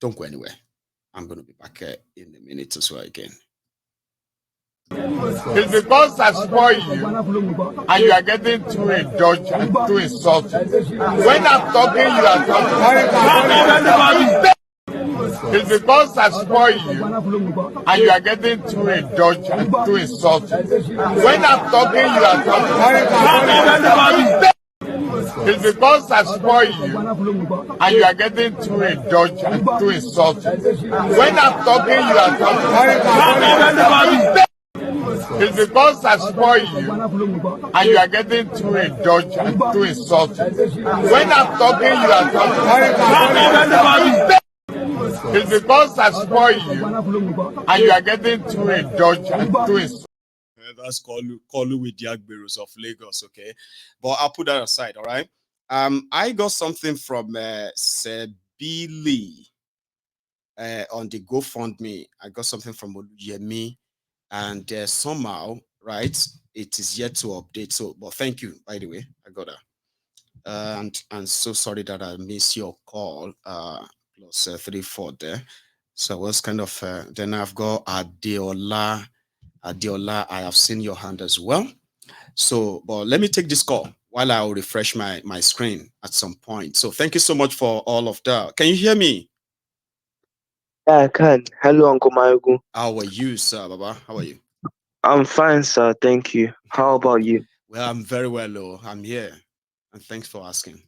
Don't go anywhere. I'm going to be back in a minute or so again. It's because I spoil you and you are getting too indulgent and too insulting. When I'm talking, you are talking. It's because I spoil you and you are getting too indulgent and too insulting. When I'm talking, you are talking. It's because I spoil you and you are getting too indulgent and too insulting. When I'm talking, you are talking. It's because I spoil you and you are getting too indulgent and too insulting. When I'm talking, you are talking. It's because I spoil you and you are getting too indulgent and too insulting. That's Kolu with the Agberos of Lagos, okay? But I'll put that aside, all right? I got something from Sebili on the GoFundMe. I got something from Oluyemi, and somehow, right, it is yet to update. So, but thank you, by the way. I got that. And I'm so sorry that I missed your call. Plus 34 there. So I was kind of, then I've got Adeola. Adeola, I have seen your hand as well. So, but let me take this call while I'll refresh my screen at some point. So thank you so much for all of that. Can you hear me? Yeah, I can. Hello, Uncle Mayogu. How are you, sir, Baba? How are you? I'm fine, sir. Thank you. How about you? Well, I'm very well, oh. I'm here. And thanks for asking.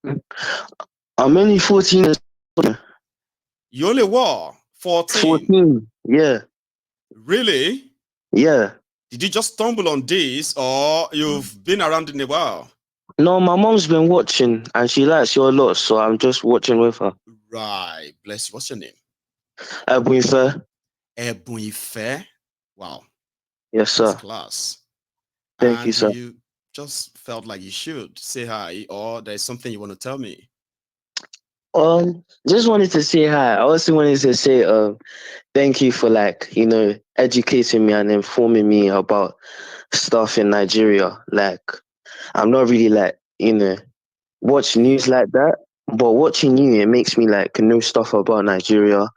I'm only 14 years old. You only what? 14? 14, yeah. Really? Yeah. Did you just stumble on this or you've been around in a while? No, my mom's been watching and she likes you a lot, so I'm just watching with her. Right. Bless you. What's your name? Ebuife. Ebuife. Wow. Yes, sir. That's class. Thank you, sir. You just felt like you should say hi, or there's something you want to tell me? Just wanted to say hi. I also wanted to say thank you for educating me and informing me about stuff in Nigeria. Like, I'm not really watch news like that, but watching you, it makes me know stuff about Nigeria.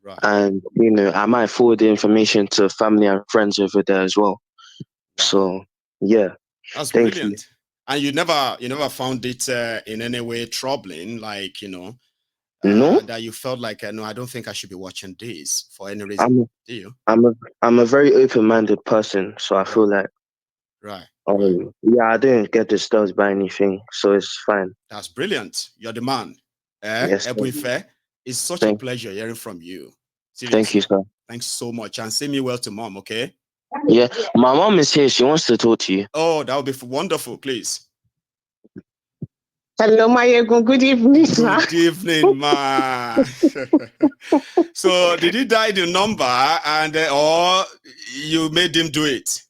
Right. And I might forward the information to family and friends over there as well. So yeah, that's brilliant. You. And you never found it in any way troubling, no, that you felt like no, I don't think I should be watching this for any reason. Do you? I'm a very open-minded person, so I feel like right. Yeah, I didn't get disturbed by anything, so it's fine. That's brilliant. You're the man. Yes, Ebuife, it's such a pleasure hearing from you. Seriously. Thank you, sir. Thanks so much. And say me well to mom, okay? Yeah, my mom is here. She wants to talk to you. Oh, that would be wonderful, please. Hello, Mayegun. Good evening, sir. Good evening, ma. So, did he dial the number and or you made him do it?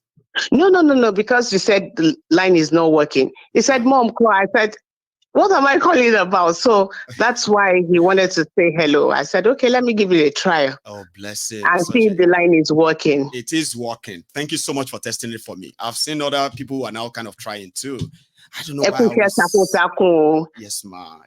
No, because you said the line is not working. He said, Mom, call. I said, what am I calling about? So that's why he wanted to say hello. I said, okay, let me give it a try. Oh, bless him. And see if the line is working. It is working. Thank you so much for testing it for me. I've seen other people who are now kind of trying too. I don't know why. Yes, ma.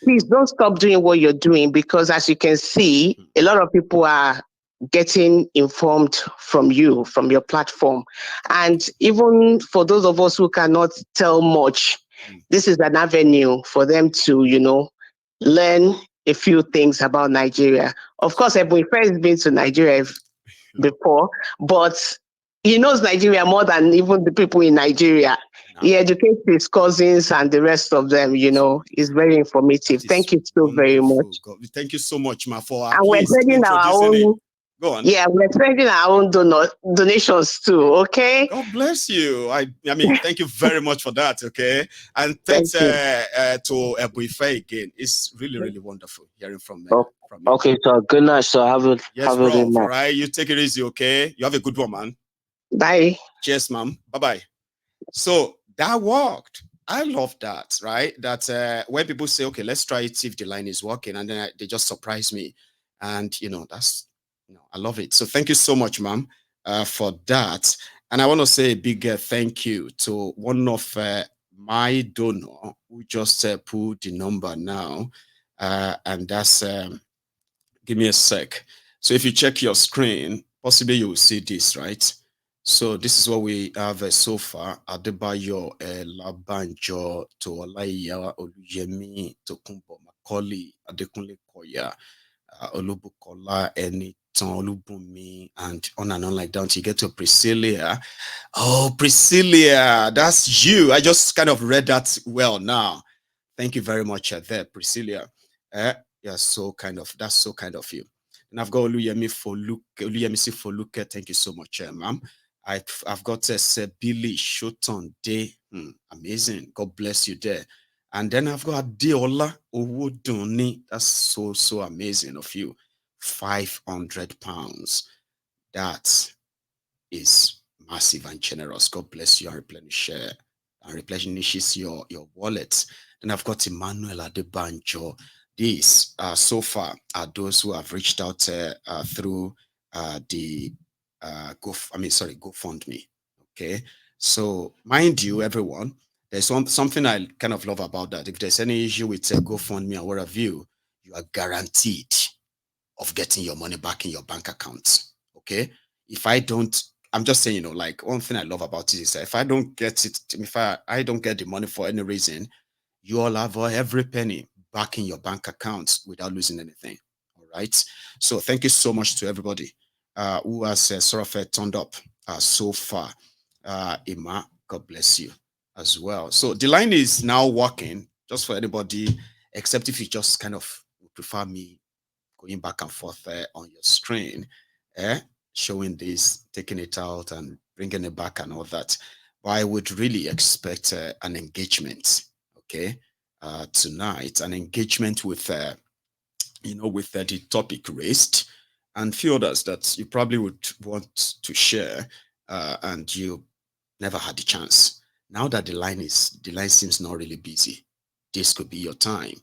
Please don't stop doing what you're doing, because as you can see, a lot of people are getting informed from you, from your platform. And even for those of us who cannot tell much, this is an avenue for them to, learn a few things about Nigeria. Of course, Ebuife has been to Nigeria before, but he knows Nigeria more than even the people in Nigeria. He educates his cousins and the rest of them, It's very informative. Thank you so very much. God. Thank you so much, ma, for and we're sending our own. Go on. Yeah, we're sending our own donations too, okay? God bless you. I mean, thank you very much for that, okay? And thanks to Ebuife again. It's really, really wonderful hearing from you. Okay, so good night, sir. Have a good night. All right, you take it easy, okay? You have a good one, man. Bye. Cheers, ma'am. Bye-bye. So that worked. I love that, right? That when people say, okay, let's try it, see if the line is working, and then they just surprise me. And, I love it. So thank you so much, ma'am, for that. And I want to say a big thank you to one of my donor who just pulled the number now. and that's give me a sec. So if you check your screen, possibly you will see this, right? So this is what we have so far. Adebayo, Labanjo, to Olaiya, Oluyemi, Tokumbo, Macaulay, Adekunle Koya, Olubukola, Eniton, Olubumi, and on like that until you get to Priscilla. Oh, Priscilla, that's you. I just kind of read that well now. Thank you very much there, Priscilla. Yeah, so kind of, that's so kind of you. And I've got Oluyemi Foluke. Thank you so much, ma'am. I've got Sebili Shoton Day. Amazing. God bless you there. And then I've got Adeola Owoduni. That's so amazing of you. £500. That is massive and generous. God bless you and replenishes your wallet. Then I've got Emmanuel Adebanjo. These so far are those who have reached out through the GoFundMe. Okay, so mind you, everyone, there's something I kind of love about that. If there's any issue with GoFundMe or what have you, you are guaranteed of getting your money back in your bank account. Okay, if I don't, I'm just saying, like one thing I love about it is that if I don't get it, if I don't get the money for any reason, you all have every penny back in your bank account without losing anything. All right. So thank you so much to everybody who has sort of turned up so far. Ima, God bless you as well. So the line is now working just for anybody, except if you just kind of prefer me going back and forth on your screen, showing this, taking it out and bringing it back and all that. But I would really expect an engagement, okay, tonight, an engagement with, with the topic raised and few others that you probably would want to share and you never had the chance. Now that the line seems not really busy, this could be your time.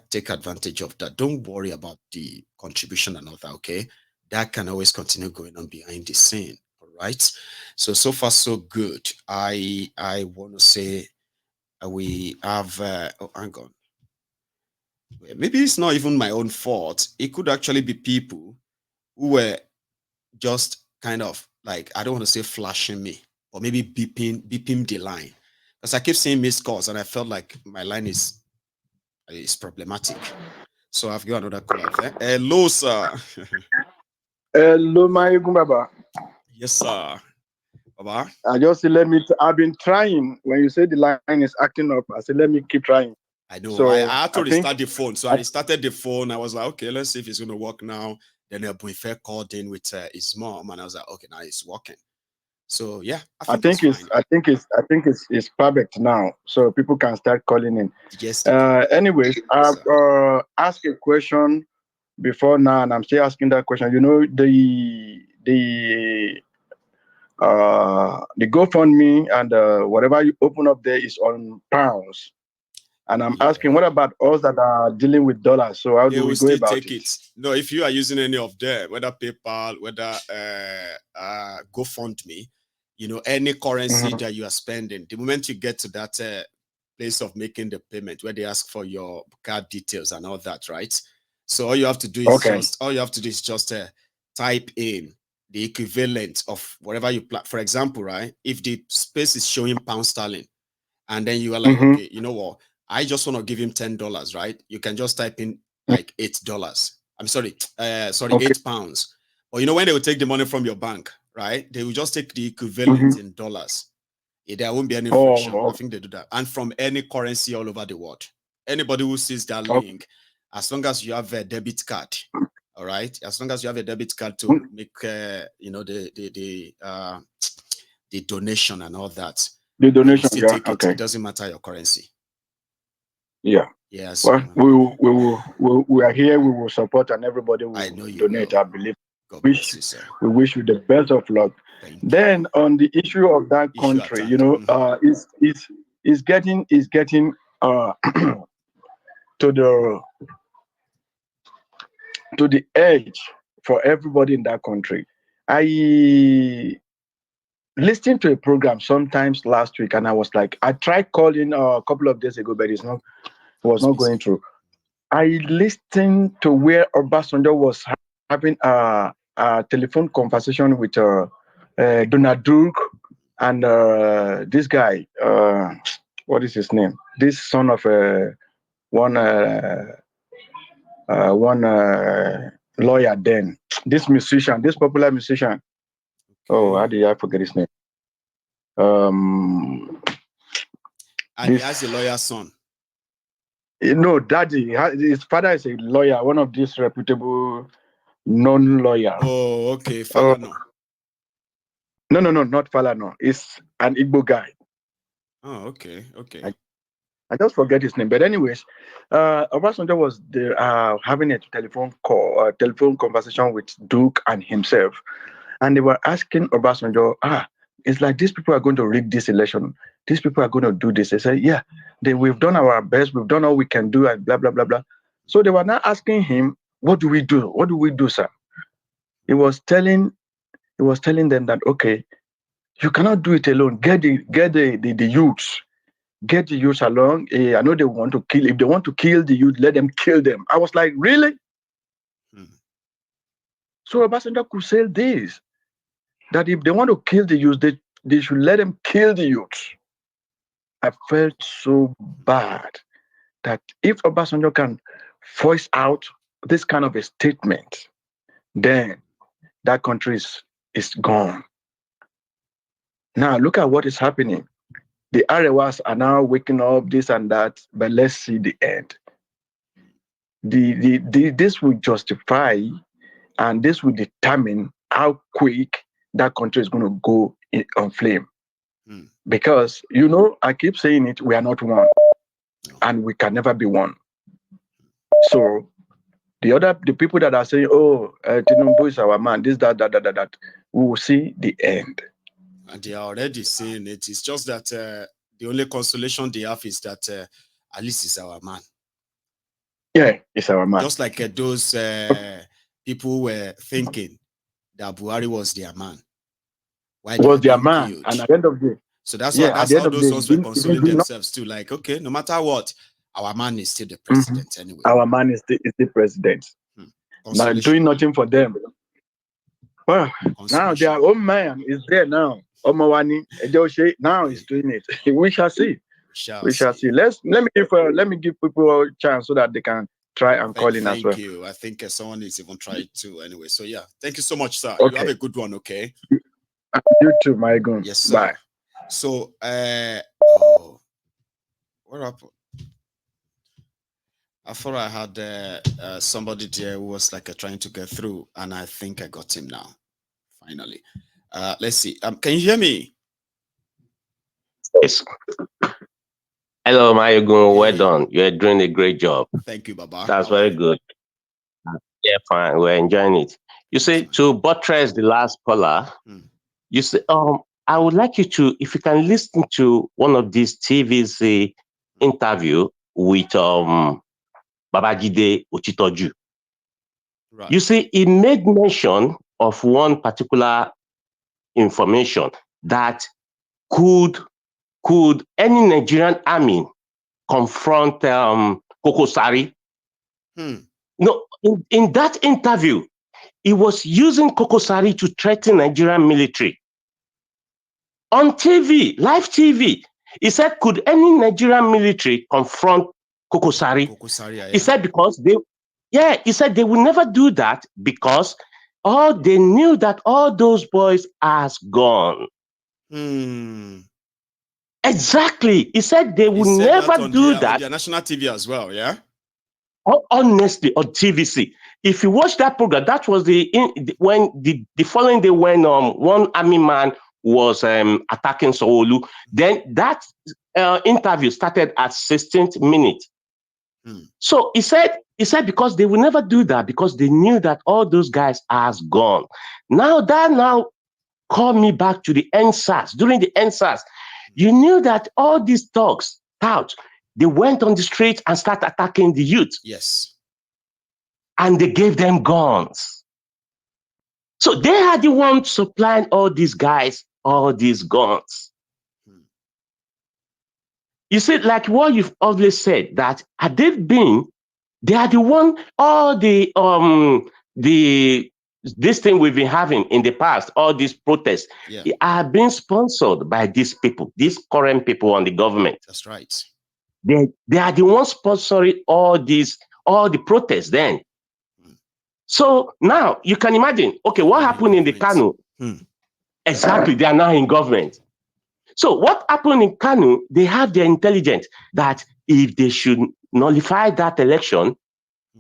Take advantage of that. Don't worry about the contribution and all that, okay? That can always continue going on behind the scene, all right? So far, so good. I want to say we have, hang on. Maybe it's not even my own fault. It could actually be people who were just kind of like, I don't want to say flashing me, or maybe beeping the line. Because I keep seeing missed calls and I felt like my line is problematic. So I've got another call out there. Hello, sir. Hello, my Baba. Yes, sir. Baba. I've been trying. When you say the line is acting up, I said, let me keep trying. I know. So I had to restart the phone. So I restarted the phone. I was like, okay, let's see if it's going to work now. Then a boyfriend called in with his mom, and I was like, okay, now it's working. So yeah, I think it's perfect now. So people can start calling in. Yes. Anyways, I've asked a question before now, and I'm still asking that question. You know, the GoFundMe and whatever you open up there is on pounds. And I'm asking, what about us that are dealing with dollars? So how do we go about it? No, if you are using any of them, whether PayPal, whether GoFundMe, any currency that you are spending, the moment you get to that place of making the payment, where they ask for your card details and all that, right? So all you have to do is just type in the equivalent of whatever you plan. For example, right? If the space is showing pound sterling, and then you are like, okay, you know what? I just want to give him $10, right? You can just type in like $8. I'm sorry, £8. Or when they will take the money from your bank, right? They will just take the equivalent in dollars. There won't be any friction. I think they do that. And from any currency all over the world. Anybody who sees that link, as long as you have a debit card, all right? As long as you have a debit card to make, the donation and all that. The donation, It doesn't matter your currency. Yeah. Yes. Well, we are here. We will support, and everybody will donate. I believe. God bless you, sir. We wish you the best of luck. Then on the issue of that country, is getting to the edge for everybody in that country. I listened to a program sometimes last week, and I was like, I tried calling a couple of days ago, but it was not going through. I listened to where Obasanjo was having a telephone conversation with Donald Duke and this guy. What is his name? This son of one one lawyer. Then this musician, this popular musician. Oh, how did I forget his name? And he has a lawyer's son. No, daddy. His father is a lawyer, one of these reputable non-lawyer. Oh, okay. Falano. No, not Falano. It's an Igbo guy. Oh, okay. I just forget his name. But anyways, Obasanjo was there having a telephone conversation with Duke and himself. And they were asking Obasanjo, it's like these people are going to rig this election. These people are going to do this. They said, yeah, we've done our best. We've done all we can do and blah, blah, blah, blah. So they were now asking him, what do we do? What do we do, sir? He was telling them that, okay, you cannot do it alone. Get the youths. Get the youths along. I know they want to kill. If they want to kill the youth, let them kill them. I was like, really? So Obasanjo could say this, that if they want to kill the youth, they should let them kill the youth. I felt so bad that if Obasanjo can voice out this kind of a statement, then that country is gone. Now look at what is happening. The Arewas are now waking up, this and that, but let's see the end. This will justify and this will determine how quick that country is going to go on flame. Because, I keep saying it, we are not one. And we can never be one. So the people that are saying, Tinubu is our man, this, that, we will see the end. And they are already saying it. It's just that the only consolation they have is that at least it's our man. Yeah, it's our man. Just like those people were thinking that Buhari was their man. Why was their man? Killed. And at the end of the day. So that's how those ones were consoling themselves too. Like, okay, no matter what, our man is still the president anyway. Our man is the president. Now doing nothing for them. Well, now their own man is there now. Omawani Ejoshi now is doing it. We shall see. We shall see. Let me give people a chance so that they can try and call in as well. Thank you. I think someone is even trying to anyway. So yeah, thank you so much, sir. Okay. You have a good one, okay? You too, my gun. Yes, sir. Bye. So what happened? I thought I had somebody there who was like trying to get through, and I think I got him now. Finally. Let's see. Can you hear me? Yes. Hello, Mayogun. Well done. You're doing a great job. Thank you, Baba. That's very good. Yeah, fine. We're enjoying it. You see, to buttress the last caller, you say, I would like you to, if you can listen to one of these TV's interview with Babajide Ochitoju. Right. You see, he made mention of one particular information that could any Nigerian army confront Kokosari? No, in that interview, he was using Kokosari to threaten Nigerian military. On TV, live TV, he said, could any Nigerian military confront Kokosari? He said because he said they will never do that because they knew that all those boys are gone. Exactly. He said they will never do that. On the national TV as well, yeah? Honestly, on TVC. If you watch that program, that was the following day when one army man was attacking Sowolu. Then that interview started at 16th minute. So he said because they will never do that because they knew that all those guys are gone. Now call me back to the NSAS. During the NSAS, you knew that all these thugs out, they went on the street and started attacking the youth. Yes. And they gave them guns. So they are the ones supplying all these guys, all these guns. You see, like what you've always said, that had they been They are the one, all this thing we've been having in the past, all these protests, are being sponsored by these people, these current people on the government. That's right. They are the ones sponsoring all the protests then. So now you can imagine, okay, what happened in the Kanu? Exactly, they are now in government. So what happened in Kanu, they have their intelligence that if they should nullify that election,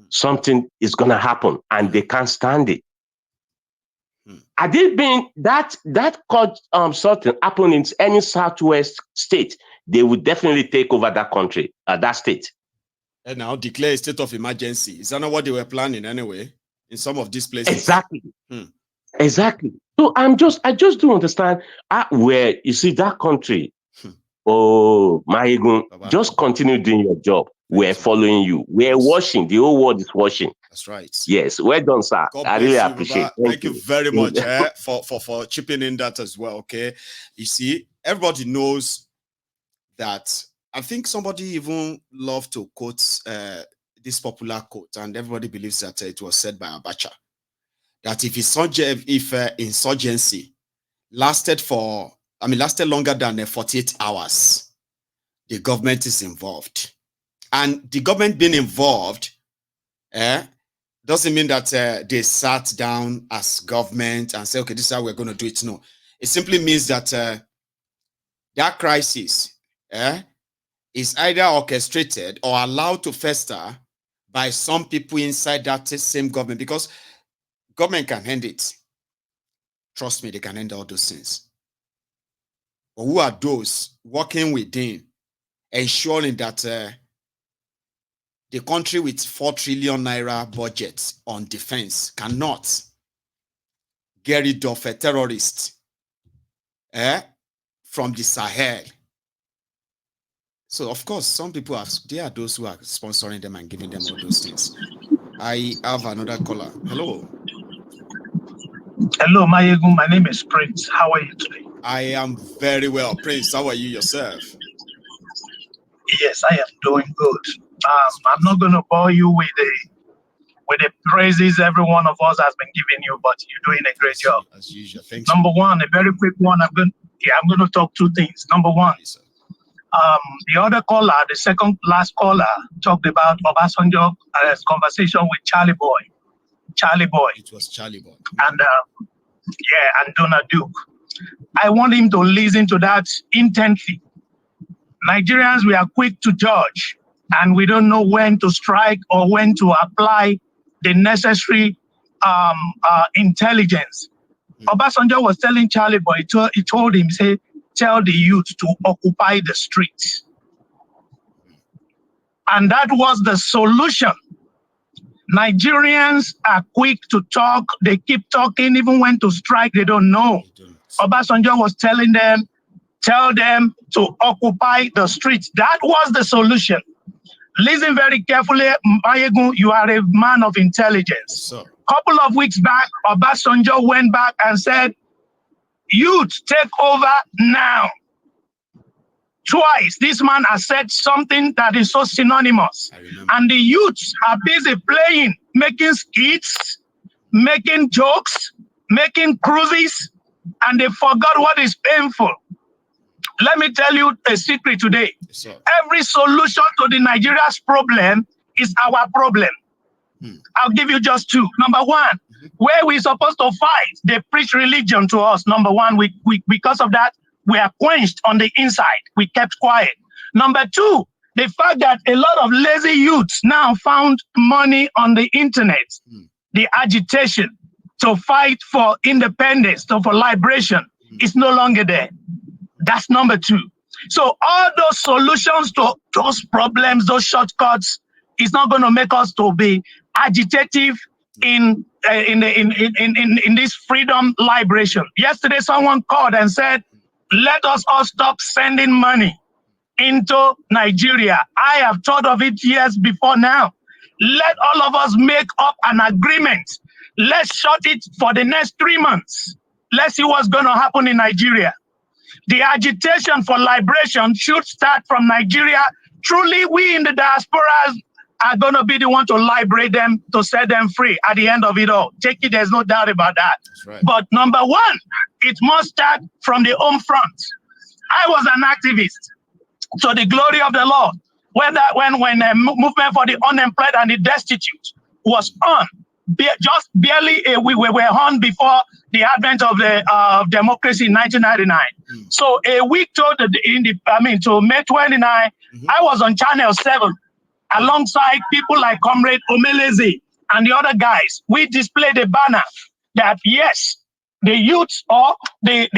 something is going to happen and they can't stand it. Had it been that court something happened in any southwest state, they would definitely take over that country, that state. And now declare a state of emergency. Is that not what they were planning anyway? In some of these places. Exactly. Exactly. So I just don't understand where you see that country. Oh, Mayegun, just continue doing your job. We're following you. We're watching. The whole world is watching. That's right. Yes, well done, sir. I really appreciate it. Thank you very much for chipping in that as well. Okay. You see, everybody knows that. I think somebody even loved to quote this popular quote, and everybody believes that it was said by Abacha, that if insurgency lasted longer than 48 hours, the government is involved. And the government being involved doesn't mean that they sat down as government and said, okay, this is how we're going to do it. No, it simply means that that crisis is either orchestrated or allowed to fester by some people inside that same government, because government can hand it. Trust me, they can hand all those things. But who are those working within, ensuring that the country with 4 trillion naira budget on defense cannot get rid of a terrorist from the Sahel? So, of course, some people they are those who are sponsoring them and giving them all those things. I have another caller. Hello. Hello, Mayegun. My name is Prince. How are you today? I am very well. Prince, how are you yourself? Yes, I am doing good. I'm not going to bore you with the praises every one of us has been giving you, but you're doing a great job. As usual. Thanks. Number one, a very quick one. I'm going to talk 2 things. Number one, the other caller, the second last caller, talked about Obasanjo's conversation with Charlie Boy. It was Charlie Boy. And and Donald Duke. I want him to listen to that intently. Nigerians, we are quick to judge, and we don't know when to strike or when to apply the necessary intelligence. Obasanjo was telling Charlie Boy, he told him, say, tell the youth to occupy the streets. And that was the solution. Nigerians are quick to talk. They keep talking. Even when to strike, they don't know. Obasanjo was telling them, tell them to occupy the streets. That was the solution. Listen very carefully, Mayegun, you are a man of intelligence. A couple of weeks back, Obasanjo went back and said, youth, take over now. Twice, this man has said something that is so synonymous. And the youths are busy playing, making skits, making jokes, making cruises, and they forgot what is painful. Let me tell you a secret today. Every solution to the Nigeria's problem is our problem. I'll give you just 2. Number one, where we're supposed to fight, they preach religion to us. Number one, we because of that, we are quenched on the inside. We kept quiet. Number 2, the fact that a lot of lazy youths now found money on the internet, the agitation to fight for independence, for liberation, is no longer there. That's number 2. So all those solutions to those problems, those shortcuts, is not going to make us to be agitative in this freedom liberation. Yesterday, someone called and said, let us all stop sending money into Nigeria. I have thought of it years before now. Let all of us make up an agreement. Let's shut it for the next 3 months. Let's see what's going to happen in Nigeria. The agitation for liberation should start from Nigeria. Truly, we in the diaspora are going to be the one to liberate them, to set them free at the end of it all. Take it, there's no doubt about that. That's right. But number one, it must start from the home front. I was an activist to the glory of the Lord. When the movement for the unemployed and the destitute was on, just barely we were on before the advent of the democracy in 1999. So a week to May 29, I was on Channel 7 alongside people like Comrade Omeleze and the other guys. We displayed a banner that yes, the youths or the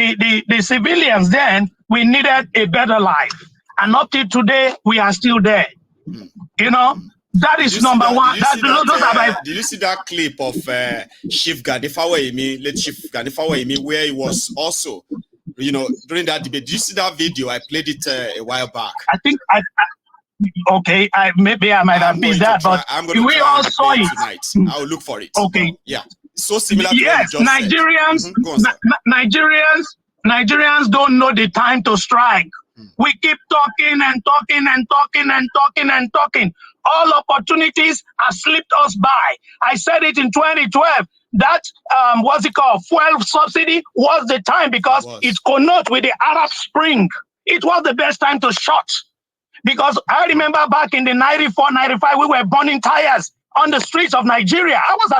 civilians then, we needed a better life. And up till today, we are still there. You know, that is number one. Did you see that clip of Chief Ganifawa, late Chief Ganifawa, where he was also, you know, during that debate? Did you see that video? I played it a while back. I think okay, maybe I might have missed that, but we all saw it tonight. I'll look for it. Okay. Yeah. So similar to yes, what you just Nigerians, Nigerians don't know the time to strike. We keep talking and talking and talking and talking and talking. All opportunities have slipped us by. I said it in 2012. That what's it called? Fuel subsidy was the time because it connotes with the Arab Spring. It was the best time to shut. Because I remember back in the 94, 95, we were burning tires on the streets of Nigeria. I was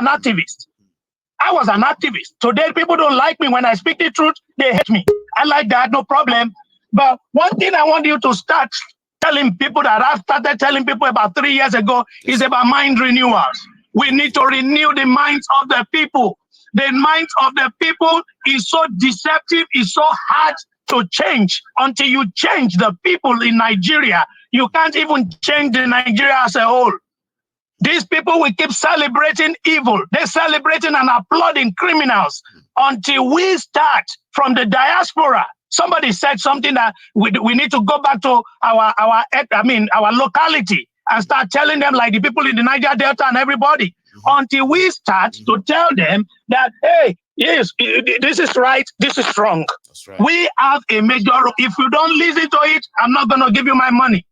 an activist. Today, people don't like me. When I speak the truth, they hate me. I like that, no problem. But one thing I want you to start telling people that I've started telling people about 3 years ago is about mind renewals. We need to renew the minds of the people. The minds of the people is so deceptive, is so hard to change. Until you change the people in Nigeria, you can't even change the Nigeria as a whole. These people will keep celebrating evil. They're celebrating and applauding criminals until we start from the diaspora. Somebody said something that we need to go back to our locality and start telling them, like the people in the Niger Delta and everybody, until we start to tell them that, hey, yes, this is right, this is wrong. That's right. We have a major, if you don't listen to it, I'm not going to give you my money.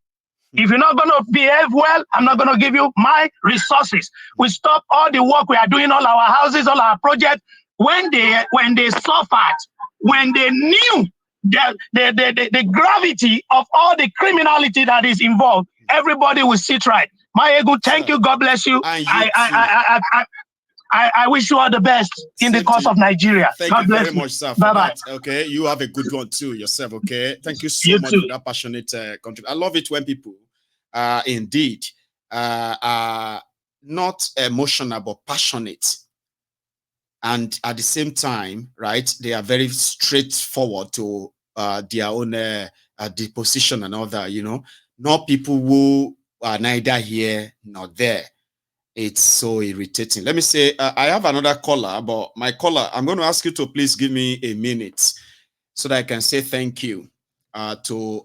If you're not going to behave well, I'm not going to give you my resources. We stop all the work we are doing, all our houses, all our projects. When they suffered, when they knew the gravity of all the criminality that is involved, everybody will sit right. My ego, thank you. God bless you. I wish you all the best in the cause of Nigeria. Thank God you bless very much, sir. Bye-bye. Okay, you have a good one too yourself. Okay, thank you so much for that passionate contribution. I love it when people indeed are not emotional but passionate, and at the same time, right, they are very straightforward to their own the position and all that. You know, not people who are neither here nor there. It's so irritating. Let me say, I have another caller, but my caller, I'm going to ask you to please give me a minute so that I can say thank you to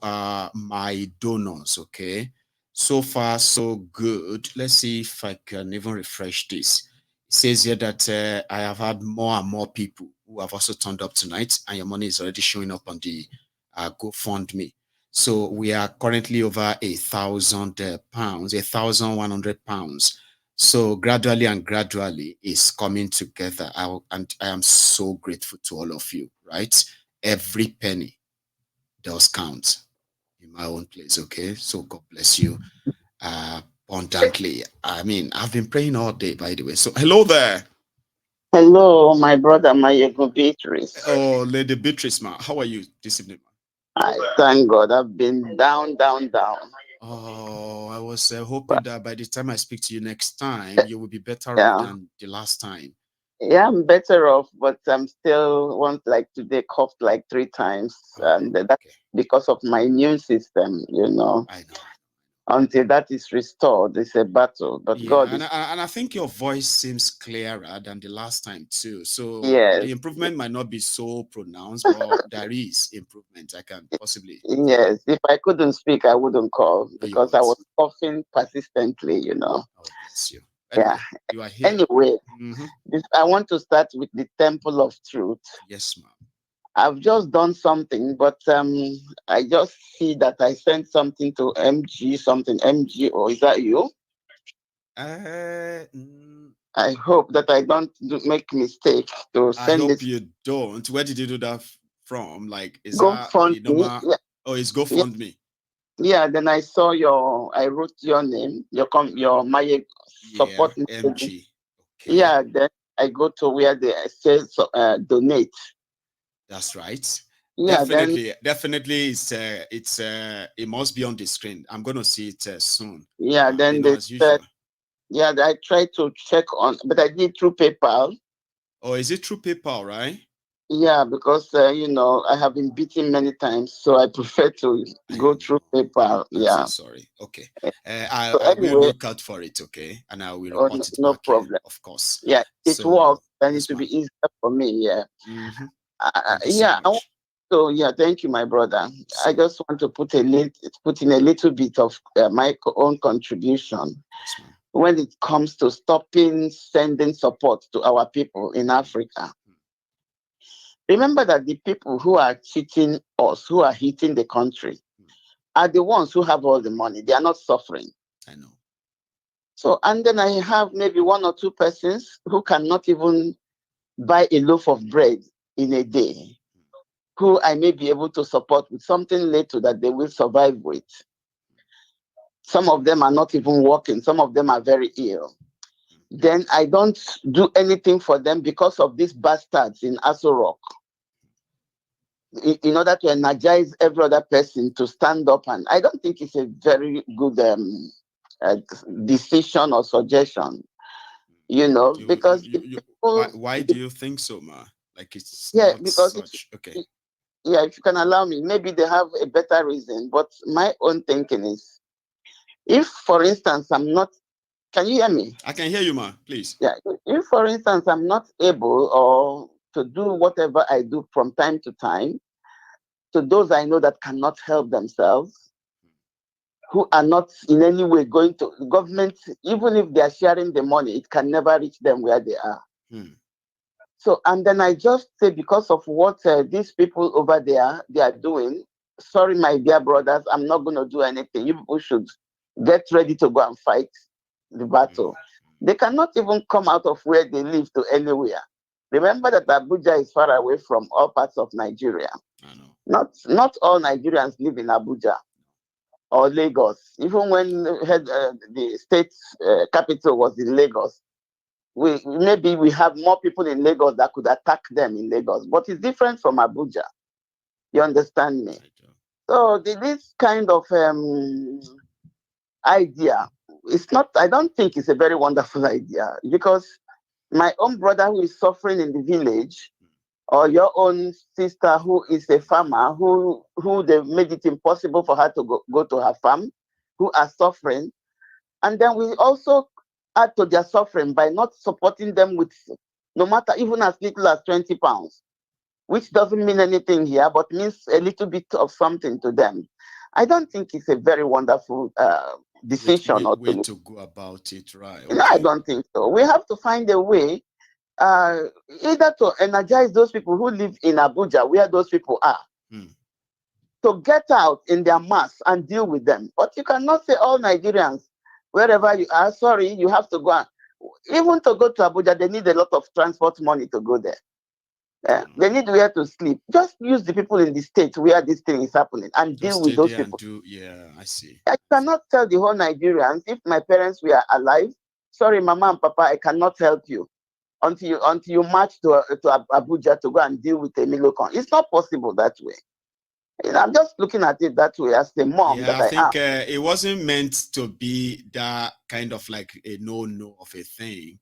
my donors, okay? So far, so good. Let's see if I can even refresh this. It says here that I have had more and more people who have also turned up tonight, and your money is already showing up on the GoFundMe. So we are currently over £1,000, £1,100. So gradually and gradually it's coming together. And I am so grateful to all of you, right? Every penny does count in my own place, okay? So God bless you abundantly. I mean, I've been praying all day, by the way. So hello there. Hello, my brother, my Beatrice. Oh, Lady Beatrice, ma. How are you this evening, ma? I thank God. I've been down. Oh, I was hoping that by the time I speak to you next time, you will be better off than the last time. Yeah, I'm better off, but I'm still like today coughed like 3 times, and that's because of my immune system. You know. I know. Until that is restored, it's a battle. But yeah, God and I think your voice seems clearer than the last time too. So yes, the improvement might not be so pronounced, but there is improvement. I can possibly. Yes, if I couldn't speak, I wouldn't call because I was coughing persistently. You know. Oh, bless you. Anyway, yeah. You are here. Anyway, I want to start with the Temple of Truth. Yes, ma'am. I've just done something, but I just see that I sent something to MG, or is that you? I hope that I don't make mistake to I send hope this. you don't. Where did you do that from? Like, is Go that fund the me. normal? Yeah, Oh, it's yeah, GoFundMe. yeah. Then I saw I wrote your name, your my Yeah, support message. MG. Okay, Yeah, then I go to where they say donate. that's right. Yeah, then Definitely, it must be on the screen. I'm gonna see it soon. yeah, then they As said usual. yeah. I tried to check on, but I did through PayPal. Oh, is it through PayPal, right? Yeah, because I have been beaten many times, so I prefer to I go through know. PayPal. I'm so Yeah. sorry. Okay. So I will anyway, look out for it, okay? And I will oh, report it no back here, problem. of course. Yeah, it So, works. Then it yes, will ma'am. be easier for me. Yeah. Mm-hmm. Uh, Thank you so yeah. much. So yeah, thank you, my brother. I So, just want to put in a little bit of my own contribution yes, ma'am. when it comes to stopping sending support to our people in Africa. Remember that the people who are cheating us, who are hitting the country, are the ones who have all the money. They are not suffering. I know. So, and then I have maybe one or two persons who cannot even buy a loaf of bread in a day, who I may be able to support with something little that they will survive with. Some of them are not even working. Some of them are very ill. Then I don't do anything for them because of these bastards in Aso Rock. In order to energize every other person to stand up, and I don't think it's a very good uh, decision or suggestion, because the people, Why do you think so, ma? Like, it's yeah, not because such. Okay. yeah, if you can allow me, maybe they have a better reason. But my own thinking is, if, for instance, I'm not, can you hear me? I can hear you, ma. Please. Yeah, if, for instance, I'm not able or to do whatever I do from time to time to those I know that cannot help themselves, who are not in any way going to government, even if they are sharing the money, it can never reach them where they are. So, and then I just say, because of what these people over there, they are doing, sorry, my dear brothers, I'm not going to do anything. You people should get ready to go and fight the battle. They cannot even come out of where they live to anywhere. Remember that Abuja is far away from all parts of Nigeria. I know. Not all Nigerians live in Abuja or Lagos. Even when the state capital was in Lagos, maybe we have more people in Lagos that could attack them in Lagos, but it's different from Abuja. You understand me? So this kind of idea, it's not. I don't think it's a very wonderful idea, because my own brother who is suffering in the village, or your own sister who is a farmer, who they made it impossible for her to go to her farm, who are suffering, and then we also add to their suffering by not supporting them with, no matter even as little as 20 pounds, which doesn't mean anything here, but means a little bit of something to them. I don't think it's a very wonderful decision. Way to go about it, right? Okay. No, I don't think so. We have to find a way uh, either to energize those people who live in Abuja, where those people are, to get out in their mass and deal with them. But you cannot say all Nigerians, wherever you are, sorry, you have to go. Even to go to Abuja, they need a lot of transport money to go there. They need where to sleep. Just use the people in the state where this thing is happening and deal with those people. Yeah, I see. I cannot tell the whole Nigerians, if my parents were alive, sorry, Mama and Papa, I cannot help you until you march to Abuja to go and deal with a Milocon. It's not possible that way. I'm just looking at it that way as the mom that I think am. it wasn't meant to be that kind of like a no of a thing.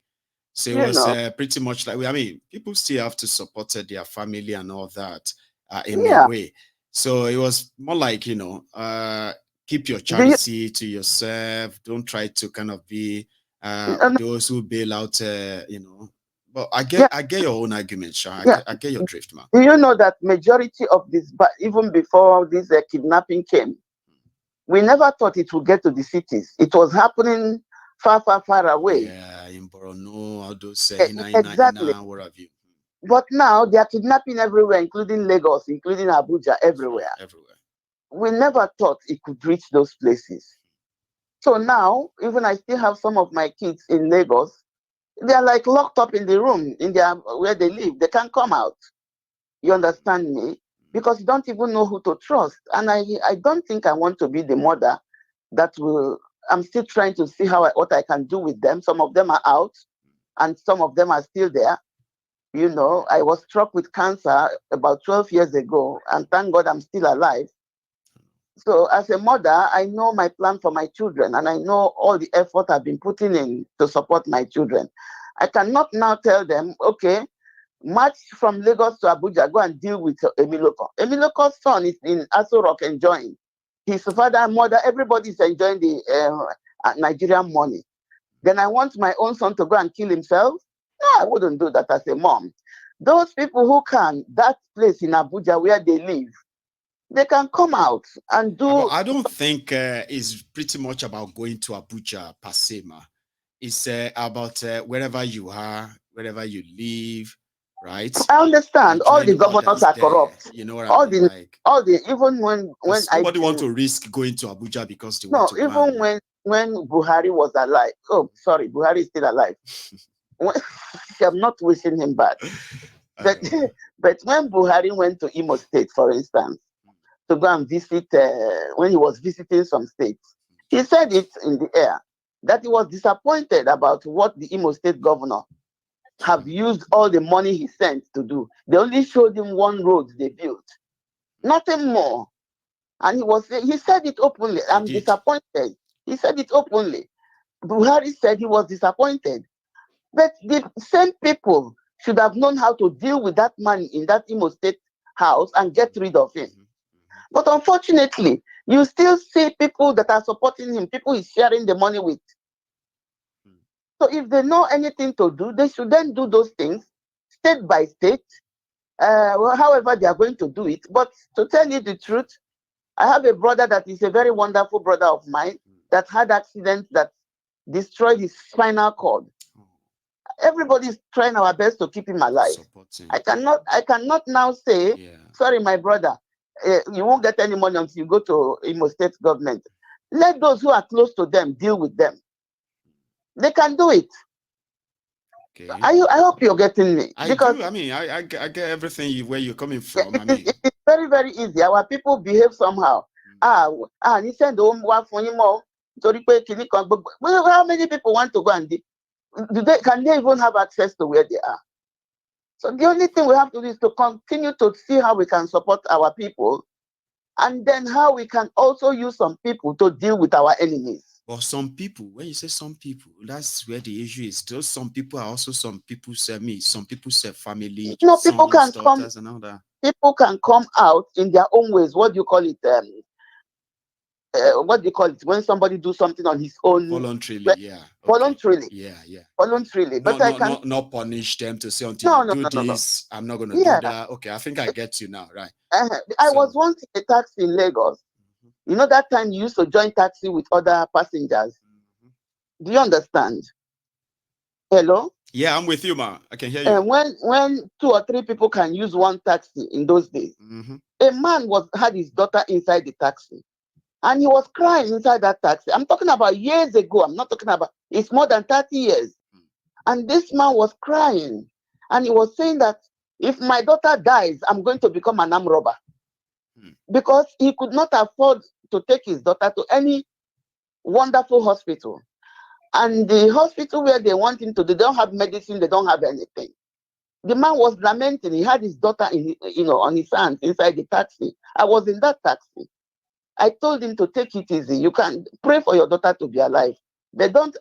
So it was pretty much like, I mean, people still have to support their family and all that in a way. So it was more like, keep your charity to yourself. Don't try to kind of be those who bail out, But I get your own argument, Sha. I get your drift, man. Do you know that majority of this, but even before this kidnapping came, we never thought it would get to the cities. It was happening far, far, far away. Yeah, in Borno, all those exactly. what have you. But now they are kidnapping everywhere, including Lagos, including Abuja, everywhere. Everywhere. We never thought it could reach those places. So now, even I still have some of my kids in Lagos. They are like locked up in the room in their where they live. They can't come out. You understand me? Because you don't even know who to trust. And I don't think I want to be the mother that will. I'm still trying to see what I can do with them. Some of them are out, and some of them are still there. You know, I was struck with cancer about 12 years ago, and thank God I'm still alive. So as a mother, I know my plan for my children, and I know all the effort I've been putting in to support my children. I cannot now tell them, okay, march from Lagos to Abuja, go and deal with Emiloko. Emiloko's son is in Aso Rock enjoying. His father and mother, everybody is enjoying the Nigerian money. Then I want my own son to go and kill himself? No, I wouldn't do that as a mom. Those people who can, that place in Abuja where they live, they can come out and do. I don't think it's pretty much about going to Abuja per se, ma. It's about wherever you are, wherever you live, right? I understand. All the Enjoying what governors is are there. corrupt. You know what I mean? Like, Even when nobody want to risk going to Abuja because they no, want to go even and, when Buhari was alive. Oh, sorry, Buhari is still alive. I'm not wishing him bad. But but when Buhari went to Imo State, for instance, to go and visit, when he was visiting some states, he said it in the air that he was disappointed about what the Imo State governor have used all the money he sent to do. They only showed him one road they built, nothing more. And he said it openly. I'm disappointed. He said it openly. Buhari said he was disappointed. But the same people should have known how to deal with that man in that Imo State house and get rid of him. But unfortunately, you still see people that are supporting him, people he's sharing the money with. So if they know anything to do, they should then do those things state by state, however they are going to do it. But to tell you the truth, I have a brother that is a very wonderful brother of mine that had accidents that destroyed his spinal cord. Everybody's trying our best to keep him alive. I cannot now say, sorry, my brother, you won't get any money until you go to Imo State government. Let those who are close to them deal with them. They can do it. Okay. I hope you're getting me. I do. I mean, I get everything where you're coming from. I mean, it's very, very easy. Our people behave somehow. You send home one for him more. How many people want to go and can they even have access to where they are? So the only thing we have to do is to continue to see how we can support our people, and then how we can also use some people to deal with our enemies. Well, some people, when you say some people, that's where the issue is. Those some people are also some people say me, some people say family. No, people can come. And all that. People can come out in their own ways. What do you call it? What do you call it when somebody do something on his own? Voluntarily, yeah. Okay. Voluntarily. Yeah, yeah. Voluntarily. But I can not punish them to say until you do this, I'm not gonna do that. Okay, I think I get you now, right? I was once in a taxi in Lagos. You know that time you used to join taxi with other passengers. Do you understand? Hello? Yeah, I'm with you, ma. I can hear you. When 2 or 3 people can use one taxi in those days, a man had his daughter inside the taxi, and he was crying inside that taxi. I'm talking about years ago. I'm not talking about, it's more than 30 years. And this man was crying, and he was saying that if my daughter dies, I'm going to become an armed robber. Because he could not afford to take his daughter to any wonderful hospital. And the hospital where they want him to, they don't have medicine, they don't have anything. The man was lamenting. He had his daughter on his hands inside the taxi. I was in that taxi. I told him to take it easy. You can pray for your daughter to be alive. They don't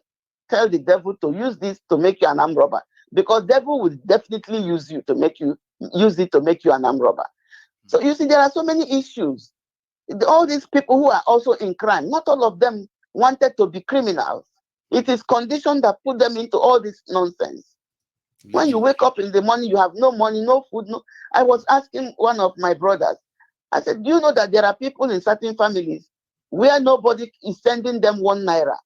tell the devil to use this to make you an armed robber, because devil will definitely use it to make you an armed robber. So you see, there are so many issues. All these people who are also in crime, not all of them wanted to be criminals. It is condition that put them into all this nonsense. When you wake up in the morning, you have no money, no food. I was asking one of my brothers, I said, do you know that there are people in certain families where nobody is sending them 1 naira?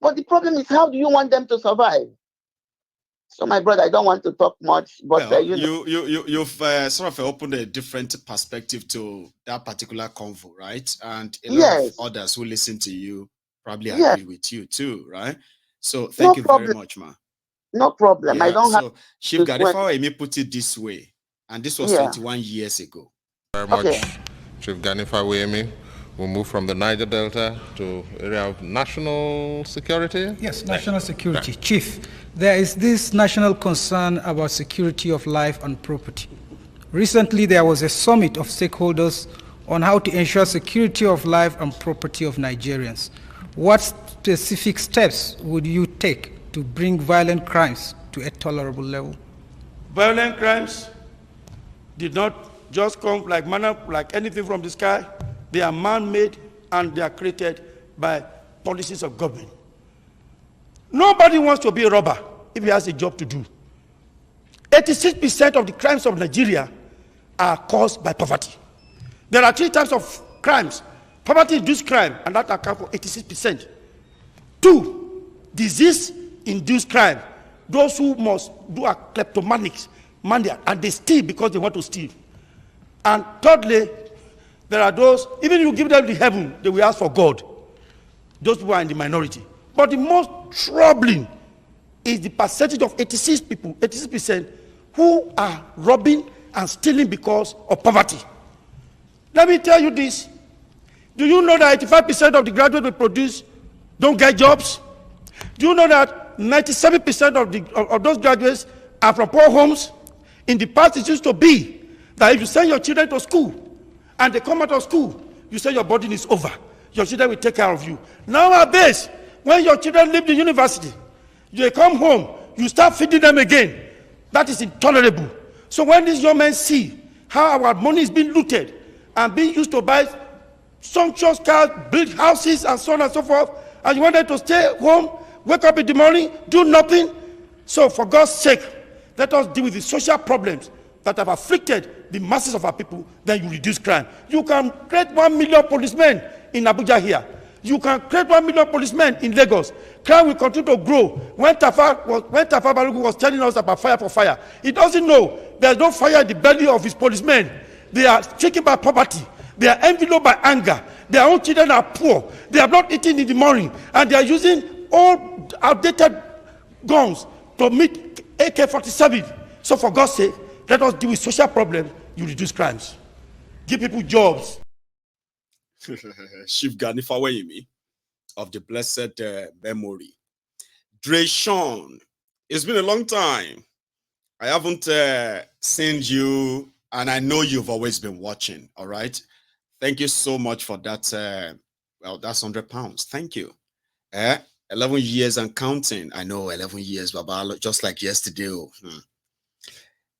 But the problem is, how do you want them to survive? So, my brother, I don't want to talk much, but well, you know, you've sort of opened a different perspective to that particular convo, right? And a lot of yes, others who listen to you probably yes, agree with you too, right? So no thank you very problem, much, ma. no problem. I Yeah. don't have So Chief to when, Gadifa Emi put it this way, and this was yeah, 21 years ago. Very okay, much, Chief Ganifa Wemi. We'll move from the Niger Delta to area of national security. Yes, national security. Chief, there is this national concern about security of life and property. Recently, there was a summit of stakeholders on how to ensure security of life and property of Nigerians. What specific steps would you take to bring violent crimes to a tolerable level? Violent crimes did not just come like manna, like anything from the sky. They are man-made and they are created by policies of government. Nobody wants to be a robber if he has a job to do. 86% of the crimes of Nigeria are caused by poverty. There are 3 types of crimes. Poverty-induced crime, and that accounts for 86%. 2, disease-induced crime. Those who must do a kleptomanic mania, and they steal because they want to steal. And thirdly, there are those, even if you give them the heaven, they will ask for God. Those people are in the minority. But the most troubling is the percentage of 86%, who are robbing and stealing because of poverty. Let me tell you this. Do you know that 85% of the graduates we produce don't get jobs? Do you know that 97% of those graduates are from poor homes? In the past, it used to be that if you send your children to school and they come out of school, you say your burden is over. Your children will take care of you. Nowadays, when your children leave the university, they come home, you start feeding them again. That is intolerable. So when these young men see how our money is being looted and being used to buy sumptuous cars, build houses, and so on and so forth, and you want them to stay home, wake up in the morning, do nothing. So for God's sake, let us deal with the social problems that have afflicted the masses of our people, then you reduce crime. You can create 1 million policemen in Abuja here. You can create 1 million policemen in Lagos. Crime will continue to grow. When Tafa Balogun was telling us about fire for fire, he doesn't know there's no fire in the belly of his policemen. They are shaken by poverty. They are enveloped by anger. Their own children are poor. They have not eaten in the morning. And they are using old, outdated guns to meet AK-47. So for God's sake, let us deal with social problems. You reduce crimes. Give people jobs. Chief Ganifa Wemi of the blessed memory. Dreshawn, it's been a long time. I haven't seen you, and I know you've always been watching. All right. Thank you so much for that. Well, that's £100. Thank you. 11 years and counting. I know 11 years, Baba, just like yesterday.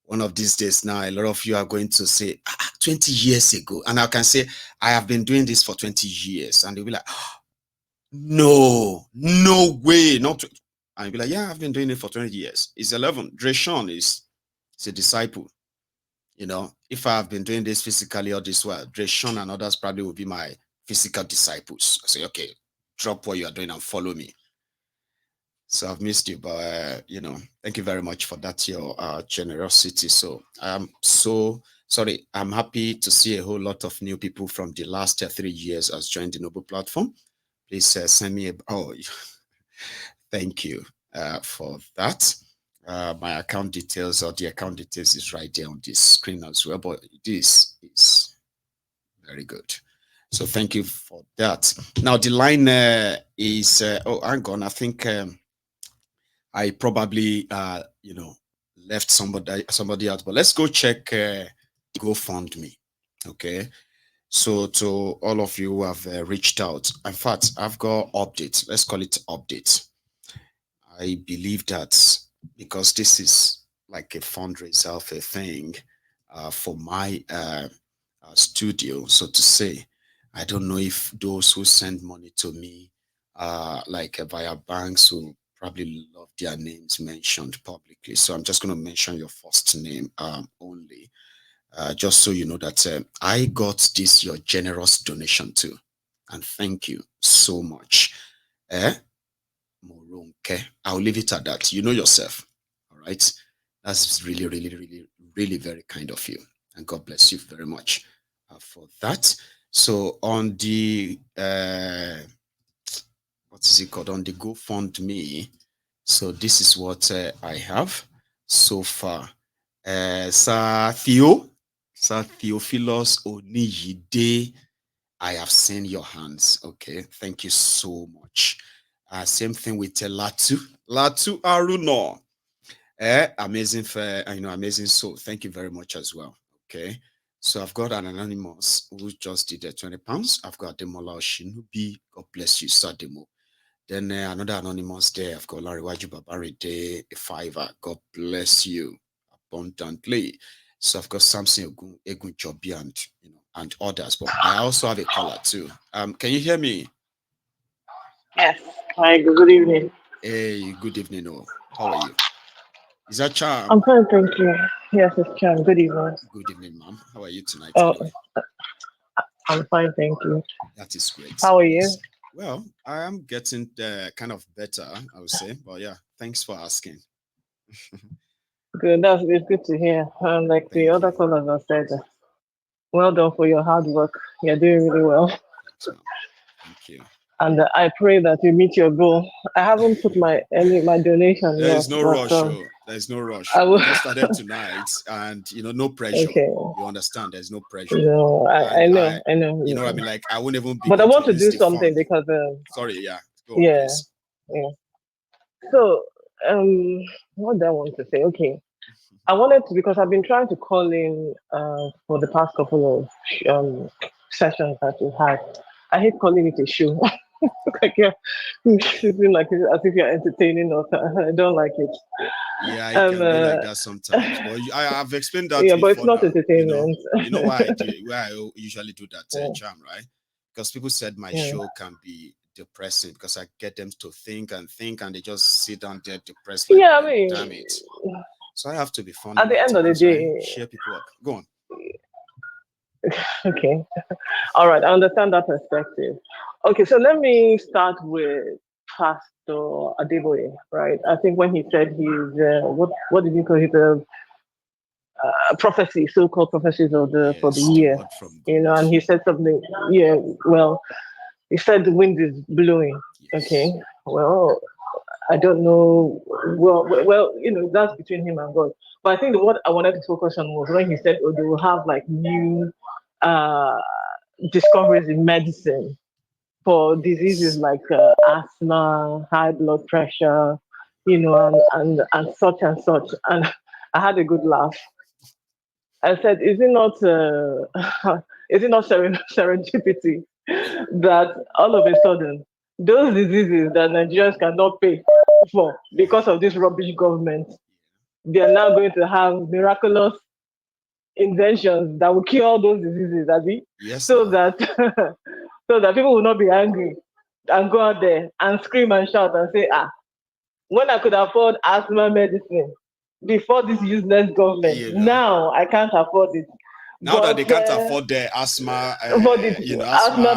One of these days now, a lot of you are going to say 20 years ago. And I can say, I have been doing this for 20 years. And they'll be like, no way. Not. And you'll be like, yeah, I've been doing it for 20 years. It's 11. Dreshawn is a disciple. You know, if I have been doing this physically or this well, Dreshawn and others probably will be my physical disciples. I say, okay, drop what you are doing and follow me. So I've missed you, but you know, thank you very much for that, your generosity. So I'm so sorry. I'm happy to see a whole lot of new people from the last 3 years has joined the Noble platform. Please send me thank you for that. My account details or the account details is right there on this screen as well, but this is very good. So thank you for that. Now the line is hang on. I think I probably left somebody out, but let's go check GoFundMe. Okay. So to all of you who have reached out, in fact, I've got updates. Let's call it updates. I believe that because this is like a fundraiser of a thing for my studio, so to say. I don't know if those who send money to me via banks will probably love their names mentioned publicly. So I'm just going to mention your first name only, just so you know that I got this, your generous donation too. And thank you so much. Morunke. I'll leave it at that. You know yourself. All right? That's really, really, really, really very kind of you. And God bless you very much for that. So on the, what is it called? On the GoFundMe. So this is what I have so far. Sir Theophilus Oniyide, I have seen your hands. Okay, thank you so much. Same thing with Latu Aruno. Amazing for amazing soul. Thank you very much as well. Okay, so I've got an anonymous who just did £20. I've got Demola Oshinubi. God bless you, Sir Demo. Then another anonymous there. I've got Lariwaju Babaride, a $5. God bless you abundantly. So I've got Samson Egun Jobi and others. But I also have a caller too. Can you hear me? Yes. Hi, good evening. Hey, good evening. Oh, how are you? Is that Charm? I'm fine, thank you. Yes, it's Charm. Good evening. Good evening, ma'am. How are you tonight? Oh, Anyway? I'm fine, thank you. That is great. How are you? Well, I am getting kind of better, I would say. But yeah, thanks for asking. Good. It's good to hear. Like Thank the other callers have said, well done for your hard work. You're doing really well. Thanks, ma'am. Thank you. And I pray that you meet your goal. I haven't put my donation There yet. is no rush. There is no rush. We just started tonight, and no pressure. Okay. You understand? There's no pressure. No, I know. You know what I mean? Like I won't even be. But I want to do something because. Sorry, yeah. Go on, yeah. please. Yeah. So, what do I want to say? Okay. I wanted to, because I've been trying to call in for the past couple of sessions that we had. I hate calling it a show. Like you're shooting like as if you're entertaining us. I don't like it. Yeah, it can be like that sometimes. But I've explained that. Yeah, before but it's not now, entertainment. You know why I usually do that, Charm, right? Because people said my show can be depressing because I get them to think, and they just sit down there depressed. Like, I mean, damn it. So I have to be funny. At the end of the day, right? Cheer people up. Go on. Okay. All right. I understand that perspective. Okay. So let me start with Pastor Adeboye, right? I think when he said he's, what did he call it? Prophecy, so-called prophecies of for the year, and he said something. Yeah. Well, he said the wind is blowing. Yes. Okay. Well, I don't know. Well, that's between him and God. But I think what I wanted to focus on was when he said, "Oh, they will have like new discoveries in medicine for diseases like asthma, high blood pressure, and such and such." And I had a good laugh. I said, "Is it not serendipity that all of a sudden those diseases that Nigerians cannot pay for because of this rubbish government, they are now going to have miraculous inventions that will cure all those diseases, Abby? Yes. So that people will not be angry and go out there and scream and shout and say, when I could afford asthma medicine before this useless government, now I can't afford it." Now that they can't afford the asthma, asthma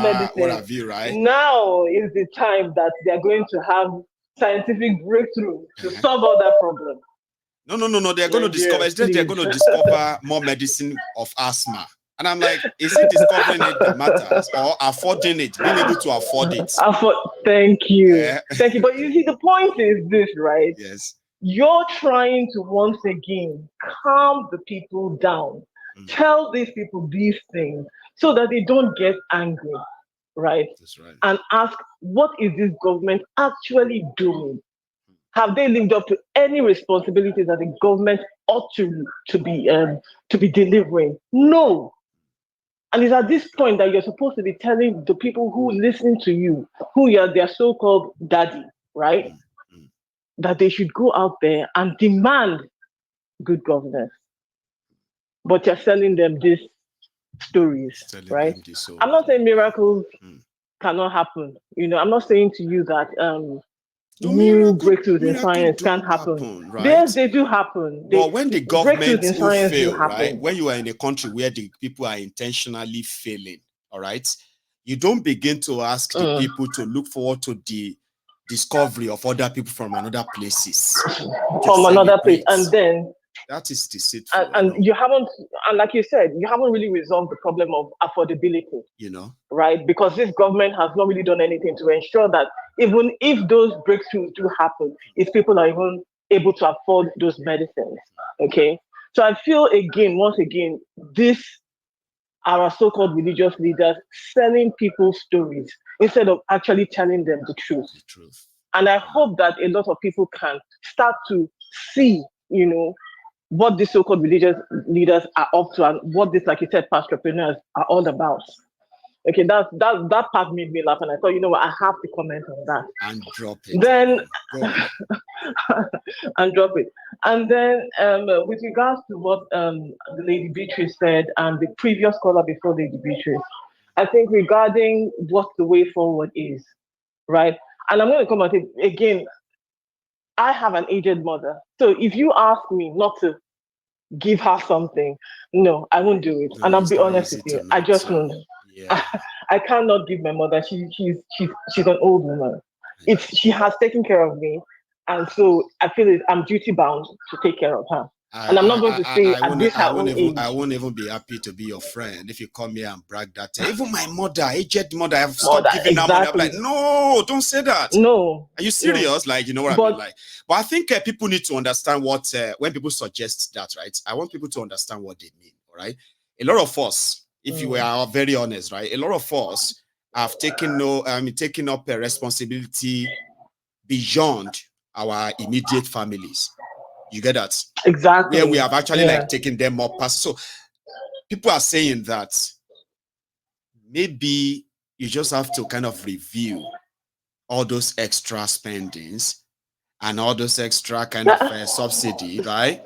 medicine, what have you, right? Now is the time that they're going to have scientific breakthrough to solve all that problem. No. They're going to discover. They're going to discover more medicine of asthma. And I'm like, is it discovering it that matters or affording it, being able to afford it? Thank you. Thank you. But you see, the point is this, right? Yes. You're trying to once again calm the people down. Tell these people these things so that they don't get angry, right? That's right. And ask, what is this government actually doing? Have they lived up to any responsibilities that the government ought to be delivering? No. And it's at this point that you're supposed to be telling the people who listen to you, who are their so-called daddy, right? That they should go out there and demand good governance. But you're selling them these stories, right? I'm not saying miracles cannot happen. I'm not saying to you that new breakthroughs in science can't happen. Right? Yes, they do happen. But when the government in science fail, right? When you are in a country where the people are intentionally failing, all right, you don't begin to ask the people to look forward to the discovery of other people from another places. From another place. And then that is deceitful. And you haven't, and like you said, you haven't really resolved the problem of affordability. You know, right? Because this government has not really done anything to ensure that even if those breakthroughs do happen, if people are even able to afford those medicines, okay? So I feel once again, our so-called religious leaders selling people stories instead of actually telling them the truth. And I hope that a lot of people can start to see, what these so-called religious leaders are up to and what this, like you said, entrepreneurs are all about. Okay, that part made me laugh, and I thought, I have to comment on that. And drop it. Then and drop it. And then with regards to what Lady Beatrice said and the previous caller before Lady Beatrice, I think regarding what the way forward is, right? And I'm going to come at it again. I have an aged mother, so if you ask me not to give her something, no, I won't do it. No, and I'll be honest with you, I just won't. Yeah. I cannot give my mother. She's an old woman. She has taken care of me, and so I feel I'm duty bound to take care of her. And I'm not going to say at this her own age. I won't even be happy to be your friend if you come here and brag that. Even my mother, aged mother, I've stopped giving her money. I'm like, no, don't say that. No. Are you serious? No. Like, you know what I mean? Like, but I think people need to understand what when people suggest that, right? I want people to understand what they mean. All right. A lot of us, if you are very honest, right? A lot of us have taken up a responsibility beyond our immediate families. You get that? Exactly. Where we have actually like taken them up past. So people are saying that maybe you just have to kind of review all those extra spendings and all those extra kind of subsidy, right?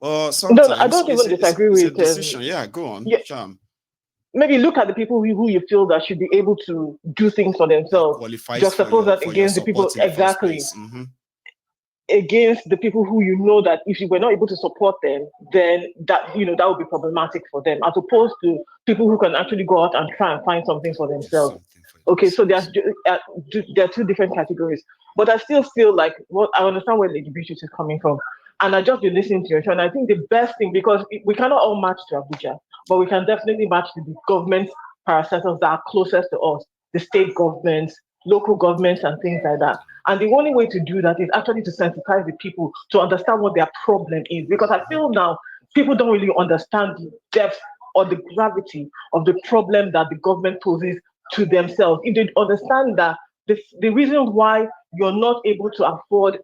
Or sometimes I don't even disagree with a decision. Yeah, go on. Yeah. Maybe look at the people who you feel that should be able to do things for themselves. Just suppose that against the people exactly. Against the people who that if you were not able to support them, then that that would be problematic for them, as opposed to people who can actually go out and try and find something for themselves. Okay, so there are two different categories, but I still feel like I understand where Lady Beatrice is coming from, and I just been listening to your show, and I think the best thing, because we cannot all match to Abuja, but we can definitely match to the government parastatals that are closest to us, the state governments, local governments, and things like that. And the only way to do that is actually to sensitize the people to understand what their problem is. Because I feel now people don't really understand the depth or the gravity of the problem that the government poses to themselves. If they understand that the reason why you're not able to afford,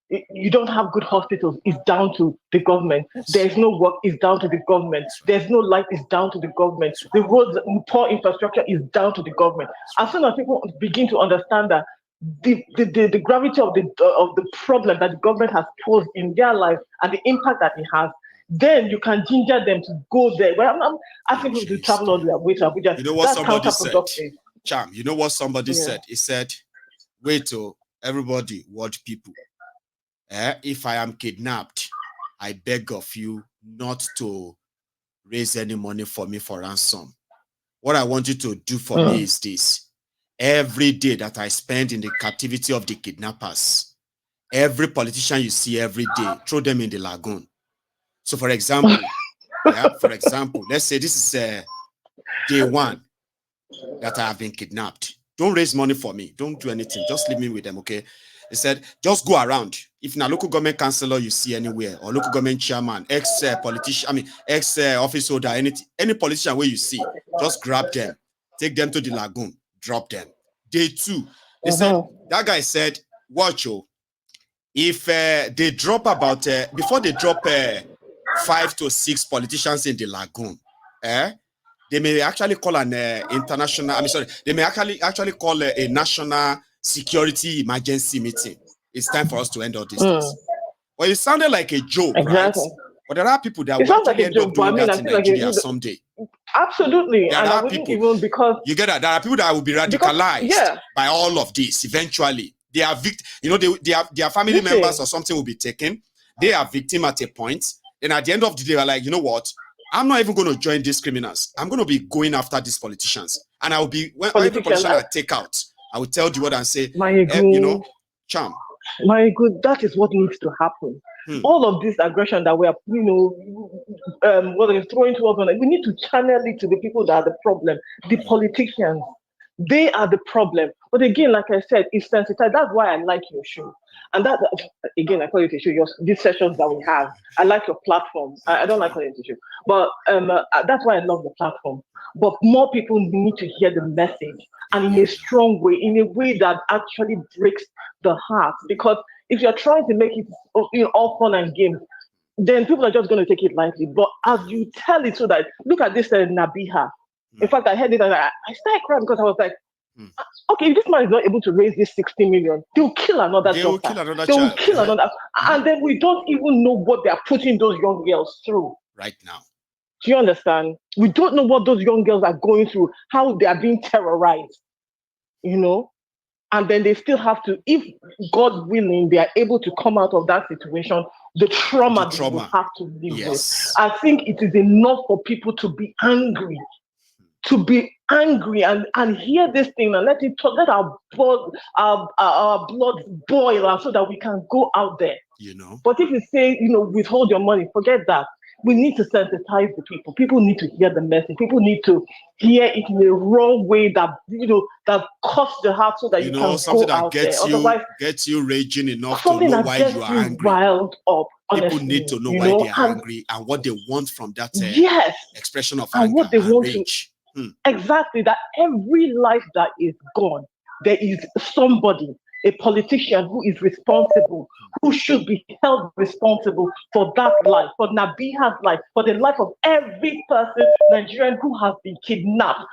you don't have good hospitals is down to the government. There's no work is down to the government. There's no light is down to the government. The roads, poor infrastructure is down to the government. As soon as people begin to understand that the gravity of the problem that the government has posed in their life and the impact that it has, then you can ginger them to go there. Well, I'm asking people to travel all the way to Abuja. You know what somebody said? Cham, you know what somebody said? He said, wait till everybody watch people. If I am kidnapped, I beg of you not to raise any money for me for ransom. What I want you to do for me is this. Every day that I spend in the captivity of the kidnappers, every politician you see every day, throw them in the lagoon. So for example, let's say this is day one that I have been kidnapped. Don't raise money for me. Don't do anything. Just leave me with them, okay? He said, just go around. If na local government councillor you see anywhere, or local government chairman, ex-politician, ex-office holder, any politician where you see, just grab them, take them to the lagoon, drop them. Day two, they said, that guy said, watch, if they drop about, before they drop 5 to 6 politicians in the lagoon, they may actually call an they may actually call a national security emergency meeting. It's time for us to end all these things. Well, it sounded like a joke, right? But there are people that will actually end up doing that in Nigeria someday. Absolutely. And I wouldn't even, because you get that. There are people that will be radicalized by all of this eventually. They are their family members or something will be taken. They are victim at a point. Then at the end of the day, they're like, you know what? I'm not even going to join these criminals. I'm going to be going after these politicians. And I will be, every politician I take out, I will tell the word and say, My God, charm. my God, that is what needs to happen. All of this aggression that we are, what is throwing towards us, we need to channel it to the people that are the problem, the politicians. They are the problem. But again, like I said, it's sensitized. That's why I like your show. And that, again, I call it a show. These sessions that we have, I like your platform. I don't like calling it a show. But that's why I love the platform. But more people need to hear the message, and in a strong way, in a way that actually breaks the heart. Because if you're trying to make it all fun and games, then people are just going to take it lightly. But as you tell it, so that, look at this Nabiha. In fact, I heard it and I started crying because I was like, okay, if this man is not able to raise this 60 million, they'll kill another doctor. They'll kill another. And then we don't even know what they are putting those young girls through. Right now. Do you understand? We don't know what those young girls are going through, how they are being terrorized, And then they still have to, if God willing, they are able to come out of that situation, the trauma they will have to live with. I think it is enough for people to be angry. And hear this thing and let our blood boil so that we can go out there. But if you say, withhold your money, forget that. We need to sensitize the people. People need to hear the message. People need to hear it in a raw way that that cuts the heart so that you can go out there. Otherwise, gets you raging enough to something know that why gets you are you angry. riled up. Honestly, people need to know why they are angry and what they want from that expression of anger what they want rage. Exactly, that every life that is gone, there is somebody, a politician who is responsible, who should be held responsible for that life, for Nabiha's life, for the life of every person, Nigerian, who has been kidnapped.